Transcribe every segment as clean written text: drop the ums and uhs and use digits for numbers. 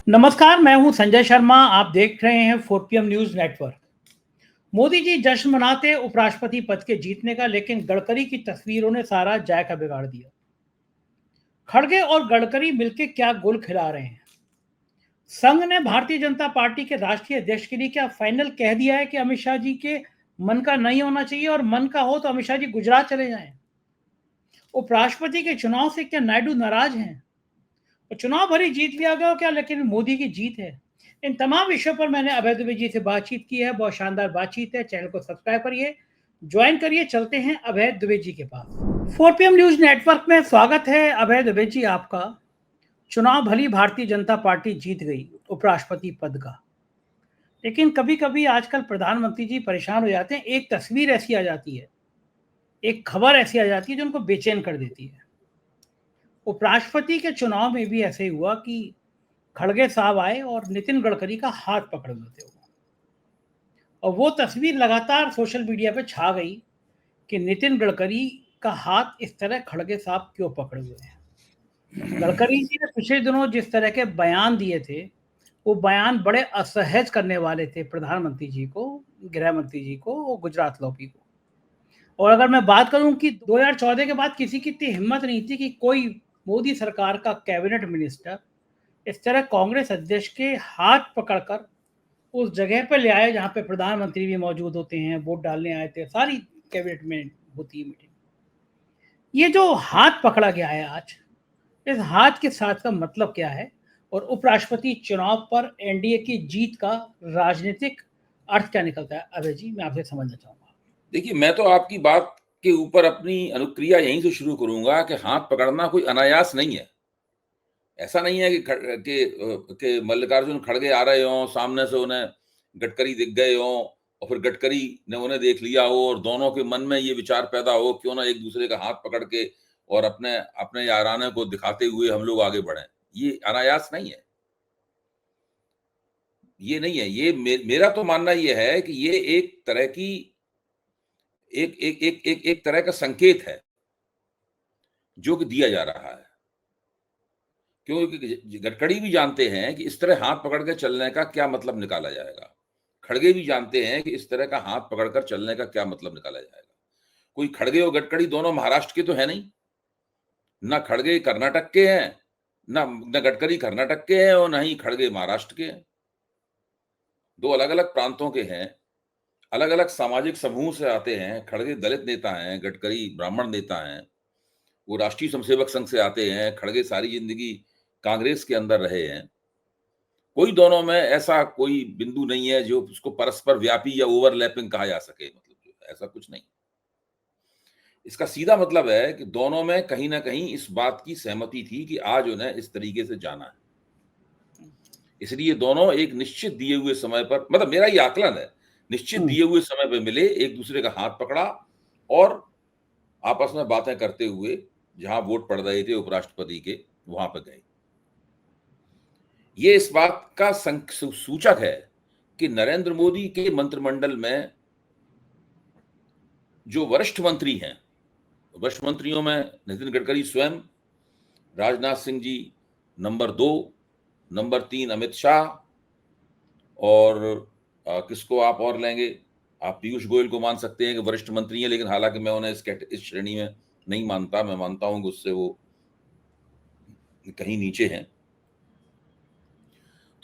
नमस्कार, मैं हूं संजय शर्मा। आप देख रहे हैं 4PM news network. Modi ji जश्न मनाते उपराष्ट्रपति पद के जीतने का, लेकिन गडकरी की तस्वीरों ने सारा जायका बिगाड़ दिया। खड़गे और गडकरी मिलकर क्या गुल खिला रहे हैं। संघ ने भारतीय जनता पार्टी के राष्ट्रीय अध्यक्ष के लिए क्या फाइनल कह दिया है कि अमित शाह जी के मन का नहीं होना चाहिए, और मन का हो तो अमित शाह जी गुजरात चले जाएं। उपराष्ट्रपति के चुनाव से क्या नायडू नाराज हैं? और चुनाव भरी जीत लिया गया क्या, लेकिन मोदी की जीत है। इन तमाम विषयों पर मैंने अभय दुबे जी से बातचीत की है। बहुत शानदार बातचीत है। चैनल को सब्सक्राइब करिए, ज्वाइन करिए। चलते हैं अभय दुबे जी के पास। 4PM न्यूज नेटवर्क में स्वागत है अभय दुबे जी आपका। चुनाव भली भारतीय जनता पार्टी जीत गई उपराष्ट्रपति पद का, लेकिन कभी कभी आजकल प्रधानमंत्री जी परेशान हो जाते हैं। एक तस्वीर ऐसी आ जाती है, एक खबर ऐसी आ जाती है जो उनको बेचैन कर देती है। उपराष्ट्रपति के चुनाव में भी ऐसे ही हुआ कि खड़गे साहब आए और नितिन गडकरी का हाथ पकड़ हुए थे। और वो तस्वीर लगातार सोशल मीडिया पे छा गई कि नितिन गडकरी का हाथ इस तरह खड़गे साहब क्यों पकड़े हुए हैं। गडकरी जी ने पिछले दिनों जिस तरह के बयान दिए थे, वो बयान बड़े असहज करने वाले थे प्रधानमंत्री जी को, गृह मंत्री जी को, वो गुजरात लौकी को। और अगर मैं बात करूं कि 2014 के बाद किसी की इतनी हिम्मत नहीं थी कि कोई मोदी सरकार का कैबिनेट मिनिस्टर इस तरह कांग्रेस अध्यक्ष के हाथ पकड़कर उस जगह पर ले आए जहां पे प्रधानमंत्री भी मौजूद होते हैं, वोट डालने आए थे, सारी कैबिनेट में होती है मीटिंग। ये जो हाथ पकड़ा गया है आज, इस हाथ के साथ का मतलब क्या है, और उपराष्ट्रपति चुनाव पर एनडीए की जीत का राजनीतिक अर्थ क्या निकलता है, अभय जी मैं आपसे समझना चाहूंगा। देखिए, मैं तो आपकी बात के ऊपर अपनी अनुक्रिया यहीं से शुरू करूंगा कि हाथ पकड़ना कोई अनायास नहीं है। ऐसा नहीं है कि मल्लिकार्जुन खड़गे आ रहे हों, सामने से उन्हें गडकरी दिख गए हों और फिर गडकरी ने उन्हें देख लिया हो और दोनों के मन में ये विचार पैदा हो, क्यों ना एक दूसरे का हाथ पकड़ के और अपने अपने याराने को दिखाते हुए हम लोग आगे बढ़ें। ये अनायास नहीं है। ये नहीं है। ये मेरा तो मानना ये है कि ये एक तरह की एक एक एक एक एक तरह का संकेत है जो कि दिया जा रहा है। क्योंकि गडकरी भी जानते हैं कि इस तरह हाथ पकड़ के चलने का क्या मतलब निकाला जाएगा। खड़गे भी जानते हैं कि इस तरह का हाथ पकड़कर चलने का क्या मतलब निकाला जाएगा। कोई खड़गे और गडकरी दोनों महाराष्ट्र के तो है नहीं। ना खड़गे कर्नाटक के हैं, ना गडकरी कर्नाटक के हैं और ना ही खड़गे महाराष्ट्र के हैं। दो अलग-अलग प्रांतों के हैं, अलग-अलग सामाजिक समूह से आते हैं। खड़गे दलित नेता हैं, गडकरी ब्राह्मण नेता हैं। वो राष्ट्रीय स्वयंसेवक संघ से आते हैं। खड़गे सारी जिंदगी कांग्रेस के अंदर रहे हैं। कोई दोनों में ऐसा कोई बिंदु नहीं है जो उसको परस्पर व्यापी या ओवरलैपिंग कहा जा सके। मतलब जो ऐसा कुछ नहीं। इसका सीधा मतलब है कि दोनों में कहीं ना कहीं इस बात की सहमति थी कि आज उन्हें इस तरीके से जाना है। इसलिए दोनों एक निश्चित दिए हुए समय पर, मतलब मेरा ये आकलन है, निश्चित दिए हुए समय पर मिले, एक दूसरे का हाथ पकड़ा और आपस में बातें करते हुए जहां वोट पड़ रहे थे उपराष्ट्रपति के, वहां पर गए। ये इस बात का सूचक है कि नरेंद्र मोदी के मंत्रिमंडल में जो वरिष्ठ मंत्री हैं, वरिष्ठ मंत्रियों में नितिन गडकरी स्वयं, राजनाथ सिंह जी नंबर 2, नंबर 3 अमित शाह, और किसको आप और लेंगे? आप पीयूष गोयल को मान सकते हैं कि वरिष्ठ मंत्री हैं, लेकिन हालांकि मैं उन्हें इस श्रेणी में नहीं मानता। मैं मानता हूं कि उससे वो कहीं नीचे हैं।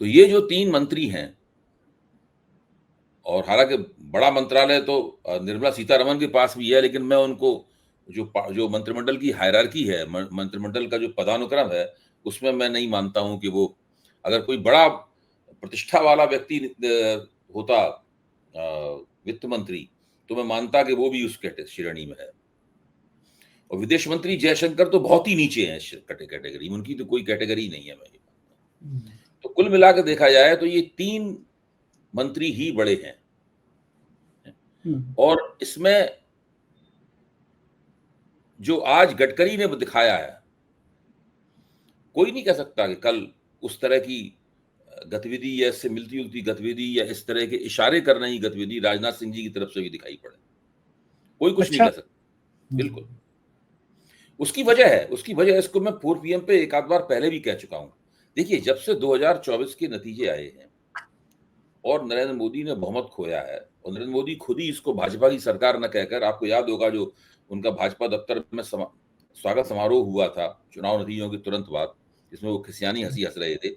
तो ये जो 3 मंत्री हैं, और हालांकि बड़ा मंत्रालय तो निर्मला सीतारमण के पास भी है, लेकिन मैं उनको जो मंत्रिमंडल की हायरार्की है, मंत्रिमंडल का जो पदानुक्रम है, उसमें मैं नहीं मानता हूं कि वो, अगर कोई बड़ा प्रतिष्ठा वाला व्यक्ति होता वित्त मंत्री, तो मैं मानता कि वो भी उस श्रेणी में है। और विदेश मंत्री जयशंकर तो बहुत ही नीचे हैं इस कैटेगरी में, उनकी तो कोई कैटेगरी नहीं है। मैं तो कुल मिलाकर देखा जाए तो ये 3 मंत्री ही बड़े हैं। और इसमें जो आज गडकरी ने दिखाया है, कोई नहीं कह सकता कि कल उस तरह की गतिविधि या इससे मिलती जुलती गतिविधि या इस तरह के इशारे करने की गतिविधि राजनाथ सिंह जी की तरफ से भी दिखाई पड़े। कोई कुछ नहीं कह सकता। बिल्कुल। उसकी वजह इसको मैं 4PM पे एक आध बार पहले भी कह चुका हूं देखिए, जब से 2024 के नतीजे आए हैं और नरेंद्र मोदी ने बहुमत खोया है, और नरेंद्र मोदी खुद ही इसको भाजपा की सरकार न कहकर, आपको याद होगा जो उनका भाजपा दफ्तर में स्वागत समारोह हुआ था चुनाव नतीजों के तुरंत बाद, जिसमें वो खिसियानी हंसी हंस रहे थे,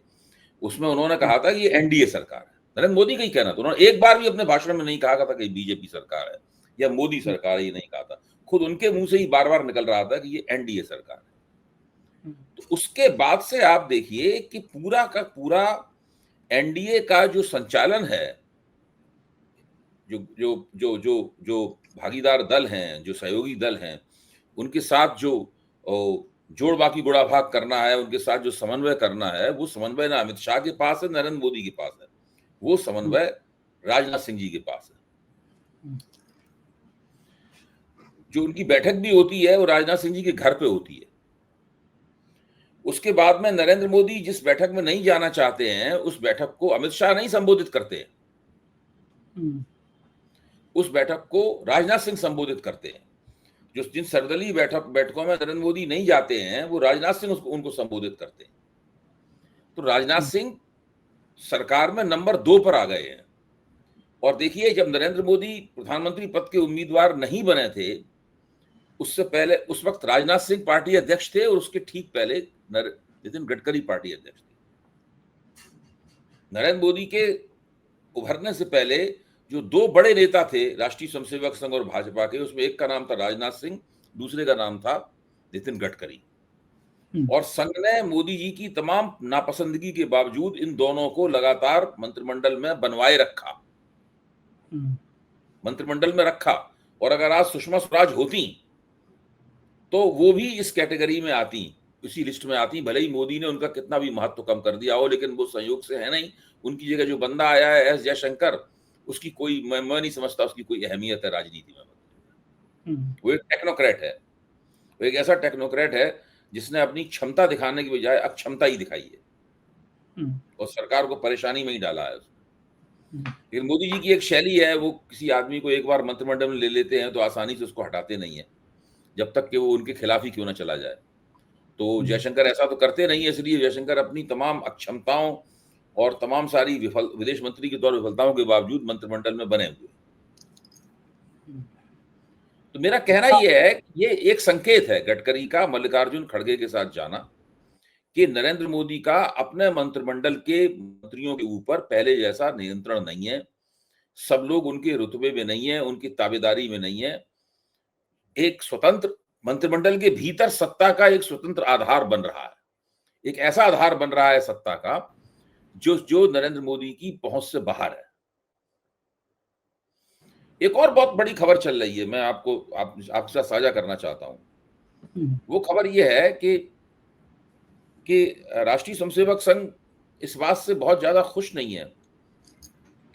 उसमें उन्होंने कहा था कि ये एनडीए सरकार है। नरेंद्र मोदी का ही कहना था, उन्होंने एक बार भी अपने भाषण में नहीं कहा था कि बीजेपी सरकार है या मोदी सरकार है, ये नहीं कहा था। खुद उनके मुंह से ही बार बार निकल रहा था कि ये एनडीए सरकार है। तो उसके बाद से आप देखिए कि पूरा का पूरा एनडीए का जो संचालन है, जो जो जो जो जो भागीदार दल हैं, जो सहयोगी दल हैं, उनके साथ जो जोड़ बाकी गुड़ा भाग करना है, उनके साथ जो समन्वय करना है, वो समन्वय ना अमित शाह के पास है, नरेंद्र मोदी के पास है, वो समन्वय राजनाथ सिंह जी के पास है। जो उनकी बैठक भी होती है वो राजनाथ सिंह जी के घर पे होती है। उसके बाद में नरेंद्र मोदी जिस बैठक में नहीं जाना चाहते हैं, उस बैठक को अमित शाह नहीं संबोधित करते हैं, उस बैठक को राजनाथ सिंह संबोधित करते हैं। जो जिन सर्वदलीय बैठकों में नरेंद्र मोदी नहीं जाते हैं, वो राजनाथ सिंह उनको संबोधित करते हैं। तो राजनाथ सिंह सरकार में नंबर 2 पर आ गए हैं। और देखिए, जब नरेंद्र मोदी प्रधानमंत्री पद के उम्मीदवार नहीं बने थे, उससे पहले उस वक्त राजनाथ सिंह पार्टी अध्यक्ष थे और उसके ठीक पहले नितिन गडकरी पार्टी अध्यक्ष थे। नरेंद्र मोदी के उभरने से पहले जो 2 बड़े नेता थे राष्ट्रीय स्वयंसेवक संघ और भाजपा के, उसमें एक का नाम था राजनाथ सिंह, दूसरे का नाम था नितिन गडकरी। और संघ ने मोदी जी की तमाम नापसंदगी के बावजूद इन दोनों को लगातार मंत्रिमंडल में बनवाए रखा, मंत्रिमंडल में रखा। और अगर आज सुषमा स्वराज होती तो वो भी इस कैटेगरी में आती, इसी लिस्ट में आती, भले ही मोदी ने उनका कितना भी महत्व कम कर दिया हो, लेकिन वो संयोग से है नहीं। उनकी जगह जो बंदा आया है एस जयशंकर, उसकी कोई मैं नहीं समझता उसकी कोई अहमियत है राजनीति में। वो एक टेक्नोक्रेट है, वो एक ऐसा टेक्नोक्रेट है जिसने अपनी क्षमता दिखाने की बजाय अक्षमता ही दिखाई है और सरकार को परेशानी में ही डाला है उसने। लेकिन मोदी जी की एक शैली है, वो किसी आदमी को एक बार मंत्रिमंडल में ले लेते हैं तो आसानी से उसको हटाते नहीं है, जब तक कि वो उनके खिलाफ ही क्यों ना चला जाए। तो जयशंकर ऐसा तो करते नहीं है, इसलिए जयशंकर अपनी तमाम अक्षमताओं और तमाम सारी विदेश मंत्री के तौर विफलताओं के बावजूद मंत्रिमंडल में बने हुए। तो मेरा कहना यह है कि ये एक संकेत है गडकरी का मल्लिकार्जुन खड़गे के साथ जाना, कि नरेंद्र मोदी का अपने मंत्रिमंडल के मंत्रियों के ऊपर पहले जैसा नियंत्रण नहीं है। सब लोग उनके रुतबे में नहीं है, उनकी ताबेदारी में नहीं है। एक स्वतंत्र मंत्रिमंडल के भीतर सत्ता का एक स्वतंत्र आधार बन रहा है, एक ऐसा आधार बन रहा है सत्ता का जो नरेंद्र मोदी की पहुंच से बाहर है। एक और बहुत बड़ी खबर चल रही है, मैं आपके साथ साझा करना चाहता हूं। वो खबर यह है कि राष्ट्रीय स्वयंसेवक संघ इस बात से बहुत ज्यादा खुश नहीं है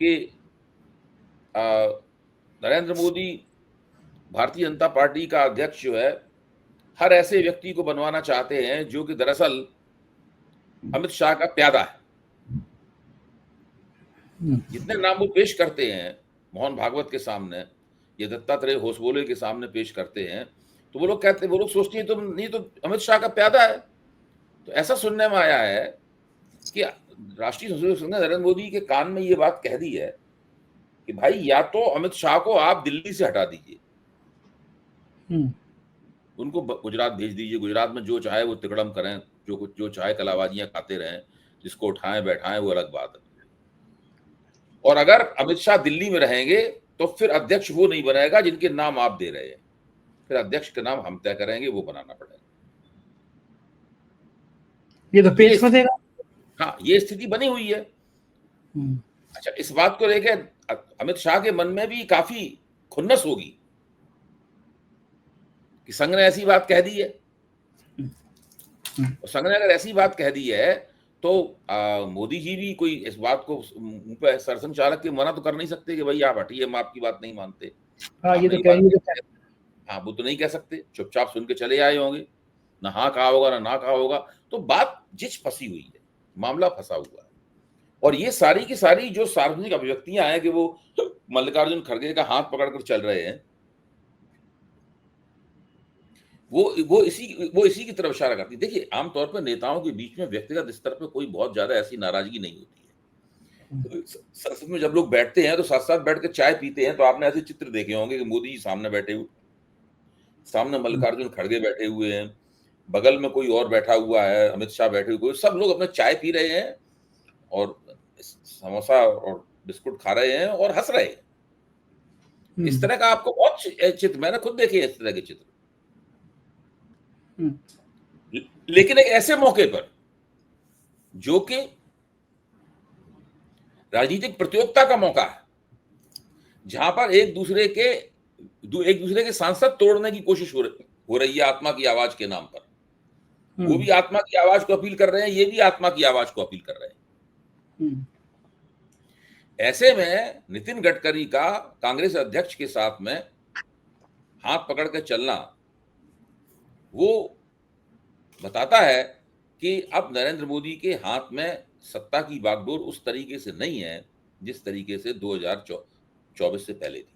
कि नरेंद्र मोदी भारतीय जनता पार्टी का अध्यक्ष जो है, हर ऐसे व्यक्ति को बनवाना चाहते हैं जो कि दरअसल अमित शाह का प्यादा है। जितने नाम वो पेश करते हैं मोहन भागवत के सामने, ये दत्तात्रेय होसबोले के सामने पेश करते हैं, तो वो लोग सोचते हैं तो नहीं, तो अमित शाह का प्यादा है। तो ऐसा सुनने में आया है कि राष्ट्रीय स्वयंसेवक संघ ने नरेंद्र मोदी के कान में ये बात कह दी है कि भाई या तो अमित शाह को आप दिल्ली से हटा दीजिए, उनको गुजरात भेज दीजिए, गुजरात में जो चाहे वो तिकड़म करें, जो चाहे कलाबाजियां खाते रहें, जिसको उठाएं बैठाएं वो अलग बात है। और अगर अमित शाह दिल्ली में रहेंगे तो फिर अध्यक्ष वो नहीं बनाएगा जिनके नाम आप दे रहे हैं, फिर अध्यक्ष का नाम हम तय करेंगे, वो बनाना पड़ेगा। ये तो पेच फंसेगा। हाँ, ये स्थिति बनी हुई है। अच्छा, इस बात को लेकर अमित शाह के मन में भी काफी खुन्नस होगी कि संघ ने ऐसी बात कह दी है। और संघ ने अगर ऐसी बात कह दी है तो मोदी जी भी कोई इस बात को मुंह पे सरसंघ चालक के मना तो कर नहीं सकते कि भाई आप हटिए, हम आपकी बात नहीं मानते। हाँ, ये तो कहेंगे। हाँ, वो तो नहीं कह सकते, चुपचाप सुन के चले आए होंगे, ना हाँ कहा होगा ना कहा होगा। तो बात जिच फंसी हुई है, मामला फंसा हुआ है। और ये सारी की सारी जो सार्वजनिक अभिव्यक्तियां हैं कि वो मल्लिकार्जुन खड़गे का हाथ पकड़कर चल रहे हैं, वो इसी की तरफ इशारा करती है। देखिए, आमतौर पर नेताओं के बीच में व्यक्तिगत स्तर पे कोई बहुत ज्यादा ऐसी नाराजगी नहीं होती है। संसद में जब लोग बैठते हैं तो साथ साथ बैठ के चाय पीते हैं, तो आपने ऐसे चित्र देखे होंगे कि मोदी जी सामने बैठे हुए, सामने मल्लिकार्जुन खड़गे बैठे हुए हैं, बगल में कोई और बैठा हुआ है, अमित शाह बैठे हुए, सब लोग अपने चाय पी रहे हैं और समोसा और बिस्कुट खा रहे हैं और हंस रहे हैं। इस तरह का आपको बहुत चित्र, मैंने खुद देखे इस तरह के चित्र। लेकिन एक ऐसे मौके पर जो कि राजनीतिक प्रतियोगिता का मौका है, जहां पर एक दूसरे के सांसद तोड़ने की कोशिश हो रही है आत्मा की आवाज के नाम पर। वो भी आत्मा की आवाज को अपील कर रहे हैं, ये भी आत्मा की आवाज को अपील कर रहे हैं। ऐसे में नितिन गडकरी का कांग्रेस अध्यक्ष के साथ में हाथ पकड़ के चलना वो बताता है कि अब नरेंद्र मोदी के हाथ में सत्ता की बागडोर उस तरीके से नहीं है जिस तरीके से 2024 से पहले थी।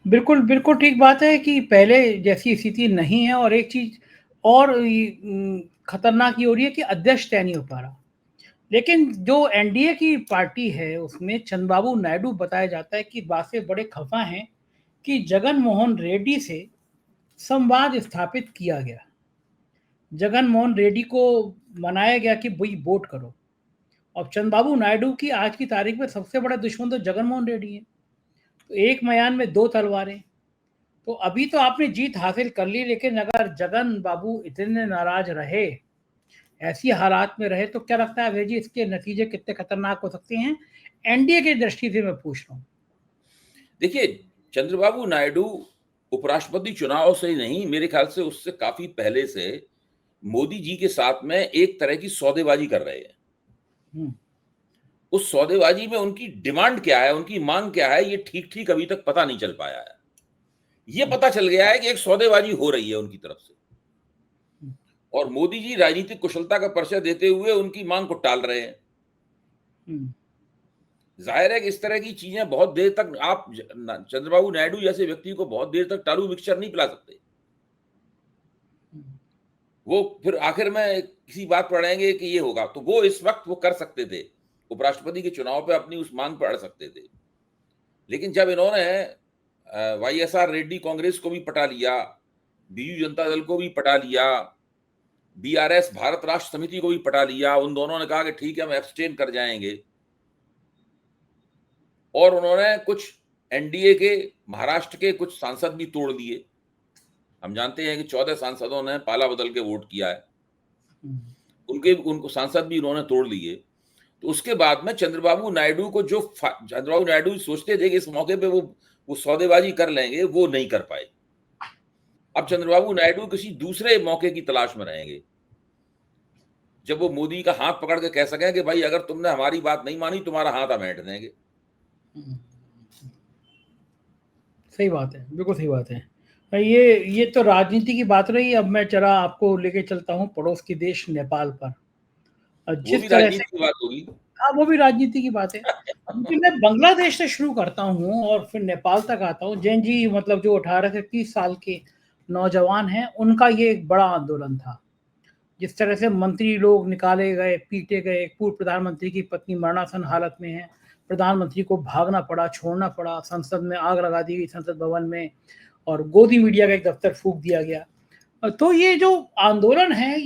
बिल्कुल बिल्कुल ठीक बात है कि पहले जैसी स्थिति नहीं है, और एक चीज और खतरनाक ये हो रही है कि अध्यक्ष तय नहीं हो पा रहा। लेकिन जो एनडीए की पार्टी है उसमें चंद्रबाबू नायडू बताया जाता है कि बात से बड़े खफा हैं कि जगन मोहन रेड्डी से संवाद स्थापित किया गया। जगन मोहन रेड्डी को मनाया गया कि भाई वोट करो। और चंद्रबाबू नायडू की आज की तारीख में सबसे बड़ा दुश्मन तो जगन मोहन रेड्डी है। तो एक मयान में दो तलवारें। तो अभी तो आपने जीत हासिल कर ली, लेकिन अगर जगन बाबू इतने नाराज रहे, ऐसी हालात में रहे, तो क्या लगता है अभय जी इसके नतीजे कितने खतरनाक हो सकते हैं एनडीए की दृष्टि से? मैं पूछ रहा हूँ। देखिए, चंद्रबाबू नायडू उपराष्ट्रपति चुनाव से ही नहीं, मेरे ख्याल से उससे काफी पहले से मोदी जी के साथ में एक तरह की सौदेबाजी कर रहे हैं। उस सौदेबाजी में उनकी डिमांड क्या है, उनकी मांग क्या है, ये ठीक ठीक अभी तक पता नहीं चल पाया है। ये पता चल गया है कि एक सौदेबाजी हो रही है उनकी तरफ से, और मोदी जी राजनीतिक कुशलता का परिचय देते हुए उनकी मांग को टाल रहे हैं। जाहिर है कि इस तरह की चीजें बहुत देर तक आप चंद्रबाबू नायडू जैसे व्यक्ति को बहुत देर तक टालू मिक्सचर नहीं पिला सकते। वो फिर आखिर में किसी बात पर अड़ेंगे कि ये होगा, तो वो इस वक्त वो कर सकते थे, उपराष्ट्रपति के चुनाव पे अपनी उस मांग पर अड़ सकते थे। लेकिन जब इन्होंने वाईएसआर रेड्डी कांग्रेस को भी पटा लिया, बीजू जनता दल को भी पटा लिया, बीआरएस भारत राष्ट्र समिति को भी पटा लिया, उन दोनों ने कहा कि ठीक है हम एब्सटेन कर जाएंगे, और उन्होंने कुछ एनडीए के महाराष्ट्र के कुछ सांसद भी तोड़ दिए। हम जानते हैं कि 14 सांसदों ने पाला बदल के वोट किया है, उनको सांसद भी उन्होंने तोड़ लिए। तो उसके बाद में चंद्रबाबू नायडू को चंद्रबाबू नायडू सोचते थे कि इस मौके पे वो सौदेबाजी कर लेंगे, वो नहीं कर पाए। अब चंद्रबाबू नायडू किसी दूसरे मौके की तलाश में रहेंगे जब वो मोदी का हाथ पकड़ के कह सकें कि भाई अगर तुमने हमारी बात नहीं मानी, तुम्हारा हाथ हम ऐंठ देंगे। सही बात है, बिल्कुल सही बात है। ये तो राजनीति की बात रही। अब मैं जरा आपको लेके चलता हूँ पड़ोस के देश नेपाल पर। जिस तरह से की बात होगी, हाँ, वो भी राजनीति की बात है। लेकिन मैं बांग्लादेश से शुरू करता हूँ और फिर नेपाल तक आता हूँ। जैन जी, मतलब जो 18 से 30 साल के नौजवान हैं, उनका ये एक बड़ा आंदोलन था। जिस तरह से मंत्री लोग निकाले गए, पीटे गए, पूर्व प्रधानमंत्री की पत्नी मरणासन हालत में है, प्रधानमंत्री को भागना पड़ा, छोड़ना पड़ा, संसद में आग लगा दी गई, संसद भवन में, और गोदी मीडिया का एक दफ्तर फूंक दिया गया। तो ये जो आंदोलन है,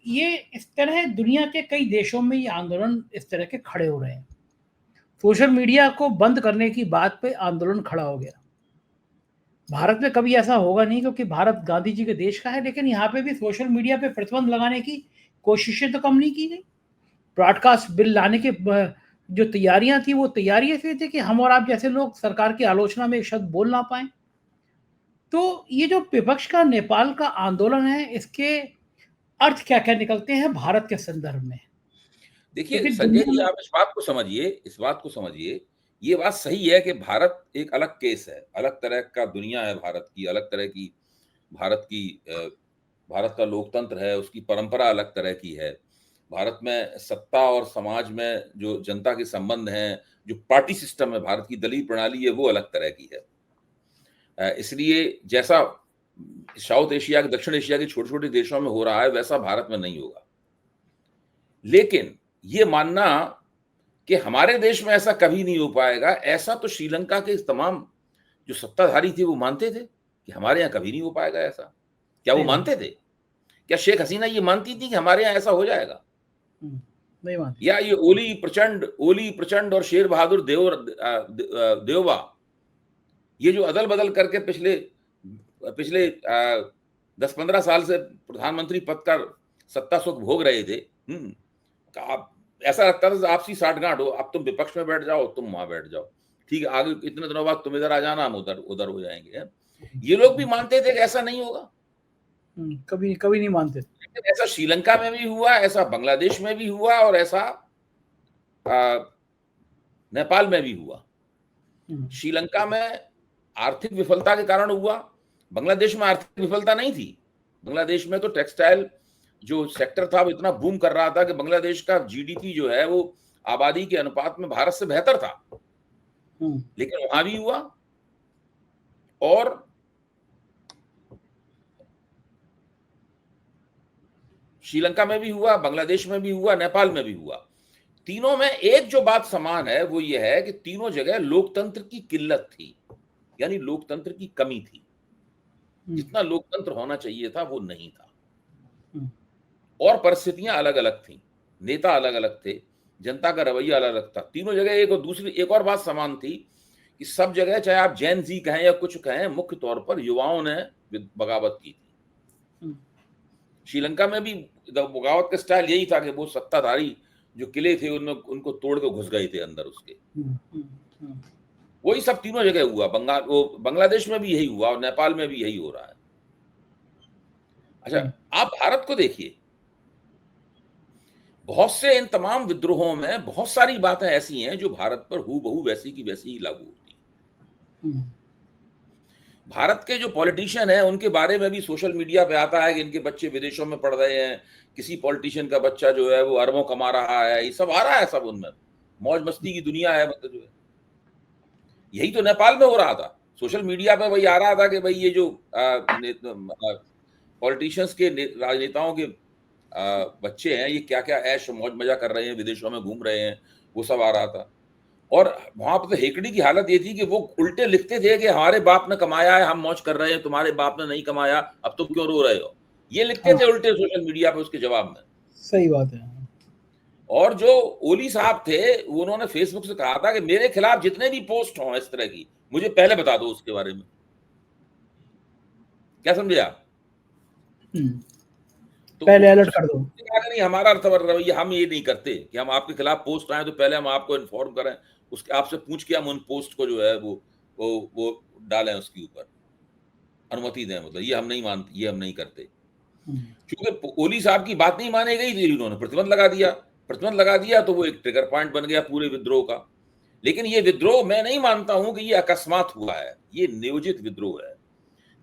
ये इस तरह दुनिया के कई देशों में ये आंदोलन इस तरह के खड़े हो रहे हैं। सोशल मीडिया को बंद करने की बात पे आंदोलन खड़ा हो गया। भारत में कभी ऐसा होगा नहीं क्योंकि भारत गांधी जी के देश का है, लेकिन यहाँ पे भी सोशल मीडिया पे प्रतिबंध लगाने की कोशिशें तो कम नहीं की गई। ब्रॉडकास्ट बिल लाने के जो तैयारियां थी, वो तैयारी ऐसी थी कि हम और आप जैसे लोग सरकार की आलोचना में एक शब्द बोल ना पाए। तो ये जो विपक्ष का नेपाल का आंदोलन है, इसके अर्थ क्या क्या निकलते हैं भारत के संदर्भ में? देखिए संजय जी, आप इस बात को समझिए, ये बात सही है कि भारत एक अलग केस है, अलग तरह का दुनिया है भारत की, अलग तरह की भारत का लोकतंत्र है, उसकी परंपरा अलग तरह की है। भारत में सत्ता और समाज में जो जनता के संबंध हैं, जो पार्टी सिस्टम है, भारत की दलीय प्रणाली है, वो अलग तरह की है। इसलिए जैसा साउथ एशिया के, दक्षिण एशिया के छोटे छोटे देशों में हो रहा है वैसा भारत में नहीं होगा। लेकिन ये मानना कि हमारे देश में ऐसा कभी नहीं हो पाएगा, ऐसा तो श्रीलंका के तमाम जो सत्ताधारी थे वो मानते थे कि हमारे यहाँ कभी नहीं हो पाएगा ऐसा। क्या वो सही बात। मानते थे? क्या शेख हसीना ये मानती थी कि हमारे यहाँ ऐसा हो जाएगा? नहीं मानती। या ये ओली प्रचंड और शेर बहादुर देववा ये जो अदल बदल करके पिछले 10-15 साल से प्रधानमंत्री पद का सत्ता सुख भोग रहे थे, आप ऐसा लगता था आपसी साठगांठ हो, अब तुम विपक्ष में बैठ जाओ, तुम वहां बैठ जाओ, ठीक है, आगे इतने दिनों बाद तुम इधर आ जाना, हम उधर हो जाएंगे। ये लोग भी मानते थे कि ऐसा नहीं होगा, कभी कभी नहीं मानते। लेकिन ऐसा श्रीलंका में भी हुआ, ऐसा बांग्लादेश में भी हुआ और ऐसा नेपाल में भी हुआ। श्रीलंका में आर्थिक विफलता के कारण हुआ, बांग्लादेश में आर्थिक विफलता नहीं थी। बांग्लादेश में तो टेक्सटाइल जो सेक्टर था वो इतना बूम कर रहा था कि बांग्लादेश का जीडीपी जो है वो आबादी के अनुपात में भारत से बेहतर था। लेकिन वहां भी हुआ और श्रीलंका में भी हुआ, बांग्लादेश में भी हुआ, नेपाल में भी हुआ। तीनों में एक जो बात समान है वो ये है कि तीनों जगह लोकतंत्र की किल्लत थी, यानी लोकतंत्र की कमी थी। जितना लोकतंत्र होना चाहिए था वो नहीं था और परिस्थितियां अलग अलग थी, नेता अलग अलग थे, जनता का रवैया अलग अलग था। तीनों जगह एक और बात समान थी कि सब जगह, चाहे आप जैन जी कहें या कुछ कहें, मुख्य तौर पर युवाओं ने बगावत की थी। श्रीलंका में भी बगावत का स्टाइल यही था कि वो सत्ताधारी जो किले थे उनमें उनको तोड़ के घुस गए थे अंदर उसके। वही सब तीनों जगह हुआ। बांग्लादेश में भी यही हुआ और नेपाल में भी यही हो रहा है। अच्छा, आप भारत को देखिए, बहुत से इन तमाम विद्रोहों में बहुत सारी बातें ऐसी हैं जो भारत पर हूबहू वैसी की वैसी ही लागू होती हैं। भारत के जो पॉलिटिशियन हैं उनके बारे में भी सोशल मीडिया पे आता है कि इनके बच्चे विदेशों में पढ़ रहे हैं, किसी पॉलिटिशियन का बच्चा जो है वो अरबों कमा रहा है, ये सब आ रहा है, सब उनमें मौज मस्ती की दुनिया है। मतलब जो है यही तो नेपाल में हो रहा था। सोशल मीडिया पे वही आ रहा था कि भाई ये जो पॉलिटिशियंस के राजनेताओं के बच्चे हैं ये क्या क्या ऐश मौज मजा कर रहे हैं, विदेशों में घूम रहे हैं, वो सब आ रहा था। और वहां पर तो हेकड़ी की हालत ये थी कि वो उल्टे लिखते थे कि हमारे बाप ने कमाया है, हम मौज कर रहे हैं, तुम्हारे बाप ने नहीं कमाया, अब तुम क्यों रो रहे हो, ये लिखते थे उल्टे सोशल मीडिया पे उसके जवाब में। सही बात है। और जो ओली साहब थे उन्होंने फेसबुक से कहा था कि मेरे खिलाफ जितने भी पोस्ट हों इस तरह की, मुझे पहले बता दो उसके बारे में। क्या समझे आप? तो पहले अलर्ट कर दो। नहीं, हमारा रवैया हम ये नहीं करते कि हम आपके खिलाफ पोस्ट आए तो पहले हम आपको इन्फॉर्म करें, उसके आपसे पूछ के हम उन पोस्ट को जो है वो डालें, उसके ऊपर अनुमति दें। मतलब ये हम नहीं मानते, ये हम नहीं करते। क्योंकि ओली साहब की बात नहीं मानी गई थी, उन्होंने प्रतिबंध लगा दिया तो वो एक ट्रिगर पॉइंट बन गया पूरे विद्रोह का। लेकिन ये विद्रोह मैं नहीं मानता हूं कि ये अकस्मात हुआ है, ये नियोजित विद्रोह है।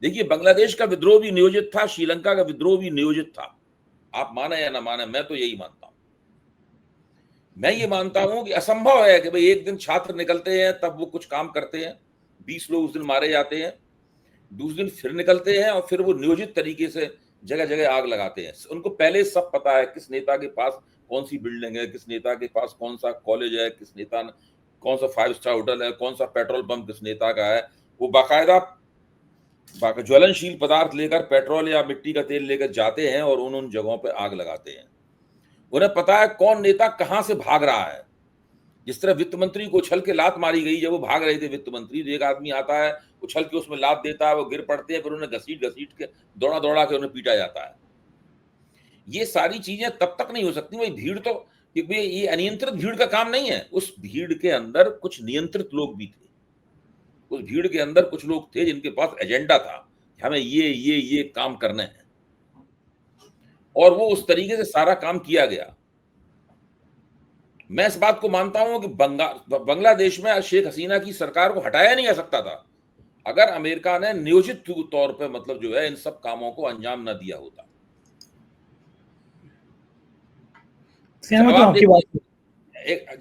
देखिए, बांग्लादेश का विद्रोह भी नियोजित था, श्रीलंका का विद्रोह भी नियोजित था। आप माने या ना माने, मैं तो यही मानता हूं। मैं ये मानता हूं कि असंभव है कि भाई एक दिन छात्र निकलते हैं तब वो कुछ काम करते हैं, 20 लोग उस दिन मारे जाते हैं, दूसरे दिन फिर निकलते हैं और फिर वो नियोजित तरीके से जगह जगह आग लगाते हैं। उनको पहले सब पता है किस नेता के पास कौन सी बिल्डिंग है, किस नेता के पास कौन सा कॉलेज है, किस नेता कौन सा 5 स्टार होटल है, कौन सा पेट्रोल पंप किस नेता का है। वो बाकायदा ज्वलनशील पदार्थ लेकर, पेट्रोल या मिट्टी का तेल लेकर जाते हैं और उन जगहों पर आग लगाते हैं। उन्हें पता है कौन नेता कहां से भाग रहा है। जिस तरह वित्त मंत्री को उछल के लात मारी गई जब वो भाग रहे थे वित्त मंत्री, तो एक आदमी आता है उछल के उसमें लात देता है, वो गिर पड़ते हैं, फिर उन्हें घसीट के दौड़ा के उन्हें पीटा जाता है। ये सारी चीजें तब तक नहीं हो सकती भाई, भीड़ तो, क्योंकि ये अनियंत्रित भीड़ का काम नहीं है। उस भीड़ के अंदर कुछ नियंत्रित लोग भी थे, उस भीड़ के अंदर कुछ लोग थे जिनके पास एजेंडा था कि हमें ये काम करने हैं, और वो उस तरीके से सारा काम किया गया। मैं इस बात को मानता हूं कि बांग्लादेश में शेख हसीना की सरकार को हटाया नहीं जा सकता था अगर अमेरिका ने नियोजित तौर पे मतलब जो है इन सब कामों को अंजाम न दिया होता।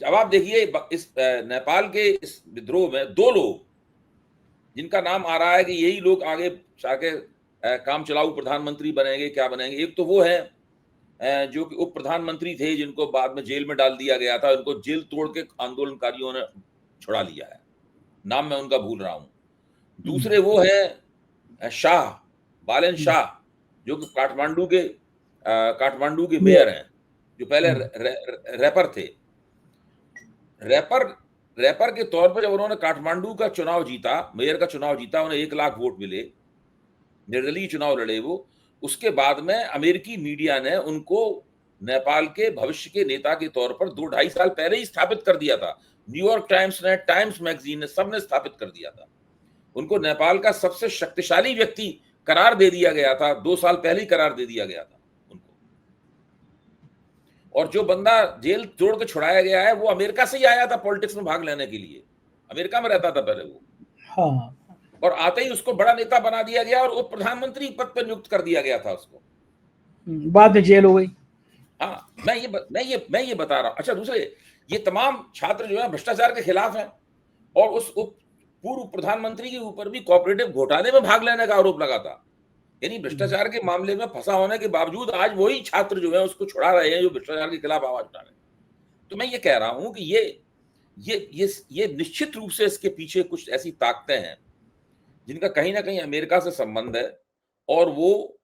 अब आप देखिए इस नेपाल के इस विद्रोह में 2 लोग जिनका नाम आ रहा है कि यही लोग आगे जाके काम चलाऊ प्रधानमंत्री बनेंगे, क्या बनेंगे। एक तो वो है जो कि उप प्रधानमंत्री थे, जिनको बाद में जेल में डाल दिया गया था, उनको जेल तोड़ के आंदोलनकारियों ने छुड़ा लिया है, नाम मैं उनका भूल रहा हूं। दूसरे वो है शाह, बालन शाह, जो कि काठमांडू के मेयर हैं, जो पहले रैपर थे। रैपर के तौर पर जब उन्होंने काठमांडू का चुनाव जीता, मेयर का चुनाव जीता, उन्हें 1 लाख वोट मिले, निर्दलीय चुनाव लड़े वो। उसके बाद में अमेरिकी मीडिया ने उनको नेपाल के भविष्य के नेता के तौर पर 2-2.5 साल पहले ही स्थापित कर दिया था। न्यूयॉर्क टाइम्स ने, टाइम्स मैगजीन ने, सबने स्थापित कर दिया था। उनको नेपाल का सबसे शक्तिशाली व्यक्ति करार दे दिया गया था, 2 साल पहले ही करार दे दिया गया था उनको। और जो बंदा जेल तोड़ के छुड़ाया गया है, वो अमेरिका से ही आया था पॉलिटिक्स में भाग लेने के लिए। अमेरिका में रहता था पहले वो। हाँ। और आते ही उसको बड़ा नेता बना दिया गया और उप प्रधानमंत्री पद पर नियुक्त कर दिया गया था उसको। बाद में जेल हो गई। हाँ, मैं ये बता रहा हूं। अच्छा, दूसरे, ये तमाम छात्र जो है भ्रष्टाचार के खिलाफ हैं, और उस पूर्व प्रधानमंत्री के ऊपर भी कोऑपरेटिव घोटाले में भाग लेने का आरोप लगा था। यानी भ्रष्टाचार के मामले में फंसा होने के बावजूद आज वही छात्र जो है उसको छुड़ा रहे हैं, जो भ्रष्टाचार के खिलाफ आवाज उठा रहे हैं। तो मैं ये कह रहा हूं कि ये निश्चित रूप से इसके पीछे कुछ ऐसी ताकतें हैं जिनका कहीं ना कहीं अमेरिका से संबंध है, और वो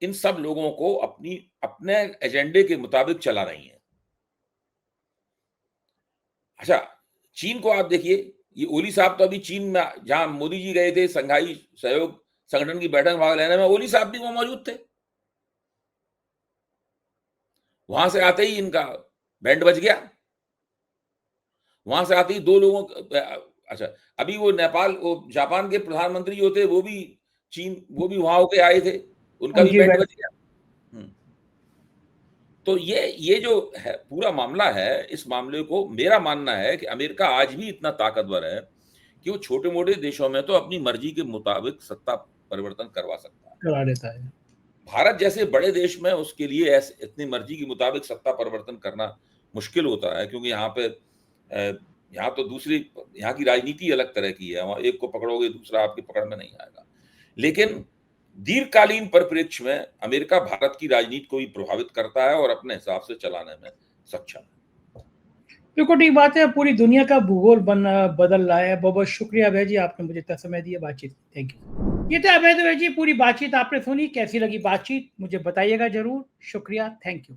इन सब लोगों को अपने एजेंडे के मुताबिक चला रही हैं। अच्छा, चीन को आप देखिए, ये ओली साहब तो अभी चीन में, जहां मोदी जी गए थे संघाई सहयोग संगठन की बैठक में भाग लेने में, ओली साहब भी वहां मौजूद थे। वहां से आते ही इनका बैंड बज गया। वहां से आते ही 2 लोगों, अच्छा, अभी वो जापान के प्रधानमंत्री जो थे, वो भी वहां होके आए थे, उनका भी बैंड बज गया। तो ये जो है पूरा मामला है, इस मामले को मेरा मानना है कि अमेरिका आज भी इतना ताकतवर है कि वो छोटे मोटे देशों में तो अपनी मर्जी के मुताबिक सत्ता परिवर्तन करवा देता है। भारत जैसे बड़े देश में उसके लिए इतनी मर्जी के मुताबिक सत्ता परिवर्तन करना मुश्किल होता है, क्योंकि यहाँ तो यहाँ की राजनीति अलग तरह की है। वहां एक को पकड़ोगे, दूसरा आपकी पकड़ में नहीं आएगा। लेकिन दीर्घकालीन परिप्रेक्ष्य में अमेरिका भारत की राजनीति को भी प्रभावित करता है और अपने हिसाब से चलाने में सक्षम है। बिल्कुल ठीक बात है। पूरी दुनिया का भूगोल बदल रहा है। बहुत बहुत शुक्रिया अभय जी, आपने मुझे इतना समय दिया बातचीत। Thank you. ये थे अभय जी। पूरी बातचीत आपने सुनी, कैसी लगी बातचीत मुझे बताइएगा जरूर। शुक्रिया, थैंक यू।